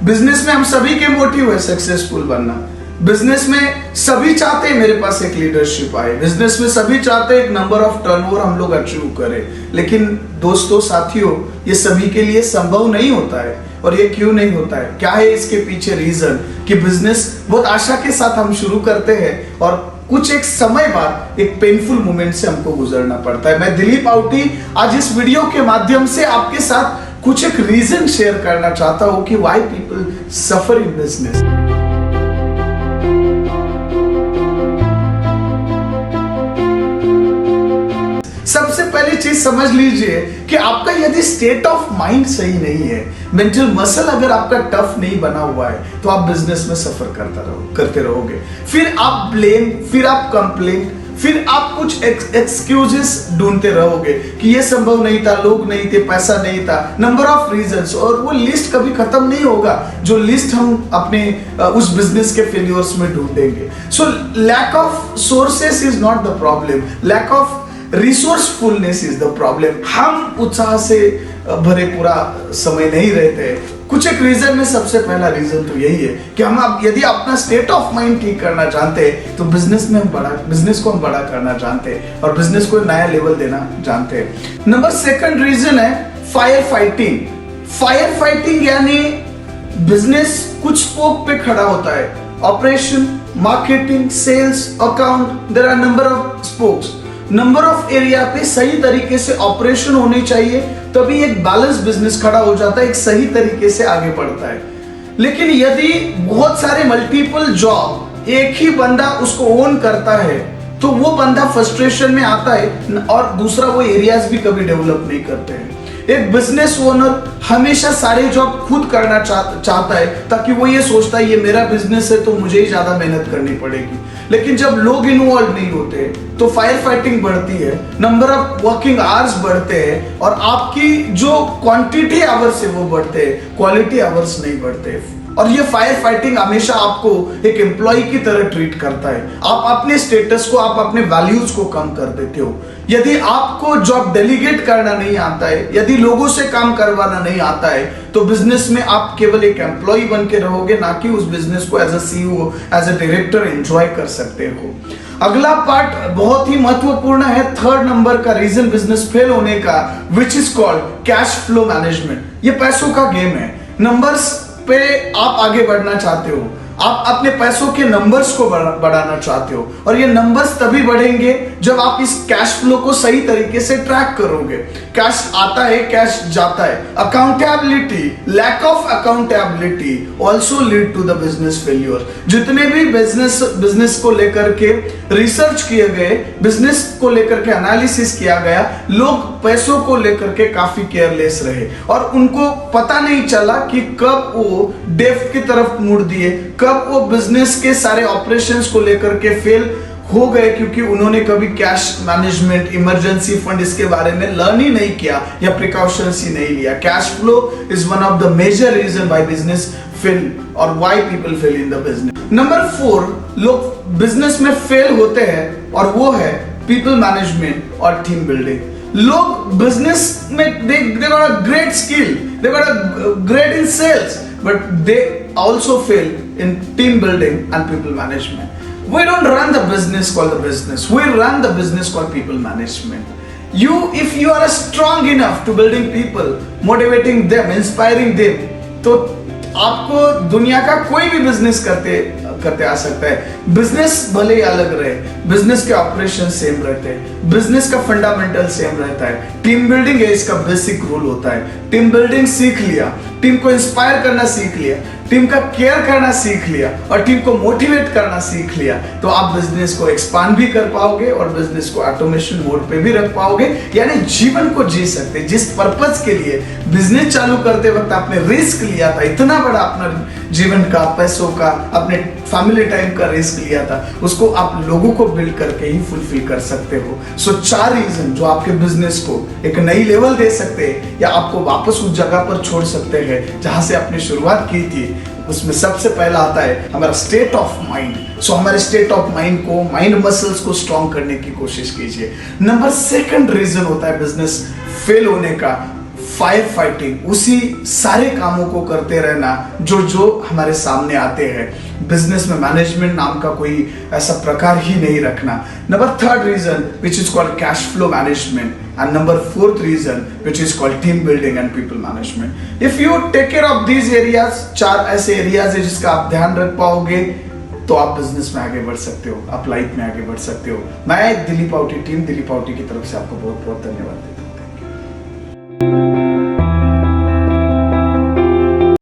Business में हम सभी के मोटिव है सक्सेसफुल बनना। बिजनेस में सभी चाहते हैं मेरे पास एक लीडरशिप आए, बिजनेस में सभी चाहते हैं एक नंबर ऑफ टर्नओवर हम लोग अचीव करें। लेकिन दोस्तों, साथियों, ये सभी के लिए संभव नहीं होता है। और ये क्यों नहीं होता है? क्या है इसके पीछे रीजन? कि बिजनेस बहुत आशा के साथ हम शुरू करते हैं और कुछ एक समय बाद एक पेनफुल मोमेंट से हमको गुजरना पड़ता है। मैं दिलीप आउटी आज इस वीडियो के माध्यम से आपके साथ कुछ एक रीजन शेयर करना चाहता हूं कि why people suffer in business. सबसे पहली चीज समझ लीजिए कि आपका यदि स्टेट ऑफ माइंड सही नहीं है, मेंटल मसल अगर आपका टफ नहीं बना हुआ है, तो आप बिजनेस में सफर करते रहोगे। फिर आप ब्लेम, फिर आप कंप्लेन, फिर आप कुछ एक्सक्यूजेस ढूंढते रहोगे कि ये संभव नहीं था, लोग नहीं थे, पैसा नहीं था, नंबर ऑफ रीजंस। और वो लिस्ट कभी खत्म नहीं होगा जो लिस्ट हम अपने उस बिजनेस के फेलियर्स में ढूंढेंगे। So lack of sources is not the problem, lack of resourcefulness is the problem. हम उत्साह से भरे पूरा समय नहीं रहते। कुछ एक रीजन में सबसे पहला रीजन तो यही है कि हम यदि अपना स्टेट ऑफ माइंड ठीक करना चाहते हैं तो बिजनेस को हम बड़ा करना जानते हैं और बिजनेस को नया लेवल देना जानते हैं। नंबर सेकंड रीजन है फायर फाइटिंग। फायर फाइटिंग यानी बिजनेस कुछ स्पोक पे खड़ा होता है, operation, marketing, sales, account, there are number of spokes. Number of area पे सही तरीके से ऑपरेशन होनी चाहिए, तभी एक बैलेंस बिजनेस खड़ा हो जाता है, एक सही तरीके से आगे बढ़ता है। लेकिन यदि बहुत सारे मल्टीपल जॉब एक ही बंदा उसको ओन करता है तो वो बंदा फ्रस्ट्रेशन में आता है और दूसरा वो एरियाज भी कभी डेवलप नहीं करते हैं। एक बिजनेस ओनर हमेशा सारे जॉब खुद करना चाहता है ताकि वो ये सोचता है ये मेरा बिजनेस है तो मुझे ही ज्यादा मेहनत करनी पड़ेगी। लेकिन जब लोग इन्वॉल्व नहीं होते तो फायर फाइटिंग बढ़ती है, नंबर ऑफ वर्किंग आवर्स बढ़ते हैं और आपकी जो क्वांटिटी आवर्स है वो बढ़ते हैं, क्वालिटी आवर्स नहीं बढ़ते। और ये फायर फाइटिंग हमेशा आपको एक एम्प्लॉय की तरह ट्रीट करता है। आप अपने स्टेटस को, आप अपने वैल्यूज को कम कर देते हो। यदि आपको जॉब डेलीगेट करना नहीं आता है, यदि लोगों से काम करवाना नहीं आता है, तो बिजनेस में आप केवल एक एम्प्लॉय बन के रहोगे, ना कि उस बिजनेस को as a CEO, as a director enjoy कर सकते हो। अगला पार्ट बहुत ही महत्वपूर्ण है, थर्ड नंबर का रीजन बिजनेस फेल होने का, which is called cash flow management. ये पैसों का गेम है। नंबर्स पे आप आगे बढ़ना चाहते हो, आप अपने पैसों के नंबर्स को बढ़ाना चाहते हो और ये नंबर्स तभी बढ़ेंगे जब आप इस कैश फ्लो को सही तरीके से ट्रैक करोगे। कैश आता है, कैश जाता है। Accountability, lack of accountability also lead to the business failure. जितने भी बिजनेस को लेकर के रिसर्च किए गए, बिजनेस को लेकर के एनालिसिस किया गया, लोग पैसों को लेकर के काफी केयरलेस रहे और उनको पता नहीं चला कि कब वो डेफ की तरफ मुड़ दिए, कब वो बिजनेस के सारे ऑपरेशंस को लेकर के फेल हो गए, क्योंकि उन्होंने कभी कैश मैनेजमेंट, इमरजेंसी फंड इसके बारे में लर्न ही नहीं किया या प्रिकॉशंस ही नहीं लिया। Cash flow is one of the major reason why business fail और why people fail in the business. Number 4, लोग बिजनेस में फेल होते हैं और वो है पीपल मैनेजमेंट और टीम बिल्डिंग। लोग बिजनेस में they got a great skill, they got a great in sales, but they also fail in team building and people management. We don't run the business called the business, we run the business called people management. If you are strong enough to building people, motivating them, inspiring them, तो आपको दुनिया का कोई भी business करते आ सकता है। Business भले ही अलग रहे, बिजनेस के ऑपरेशन सेम रहते हैं, बिजनेस का फंडामेंटल सेम रहता है। टीम बिल्डिंग है, इसका बेसिक रूल होता है। टीम बिल्डिंग सीख लिया, टीम को इंस्पायर करना सीख लिया, टीम का केयर करना सीख लिया और टीम को मोटिवेट करना सीख लिया, तो आप बिजनेस को एक्सपांड भी कर पाओगे और बिजनेस को ऑटोमेशन मोड पे भी रख पाओगे, यानी जीवन को जी सकते। जिस पर्पस के लिए बिजनेस चालू करते वक्त आपने रिस्क लिया था, इतना बड़ा अपना जीवन का, पैसों का, अपने फैमिली टाइम का रिस्क लिया था, उसको आप लोगों को बिल्ड करके ही फुलफिल कर सकते हो। सो 4 रीजन जो आपके बिजनेस को एक नई लेवल दे सकते हैं या आपको वापस उस जगह पर छोड़ सकते हैं जहां से आपने शुरुआत की थी। उसमें सबसे पहला आता है हमारा स्टेट ऑफ माइंड। सो हमारे स्टेट ऑफ माइंड को, माइंड मसल्स को स्ट्रॉन्ग करने की कोशिश कीजिए। नंबर 2 रीजन होता है बिजनेस फेल होने का, फायर फाइटिंग, उसी सारे कामों को करते रहना जो जो हमारे सामने आते हैं। बिजनेस में मैनेजमेंट नाम का कोई ऐसा प्रकार ही नहीं रखना। Number third reason which is called cash flow management, and number fourth reason which is called team building and people management. If you take care of these areas, 4 ऐसे एरियाज है जिसका आप ध्यान रख पाओगे तो आप बिजनेस में आगे बढ़ सकते हो, आप लाइफ में आगे बढ़ सकते हो। मैं Dilip outie, team Dilip outie की तरफ से आपको बहुत बहुत धन्यवाद देता हूं।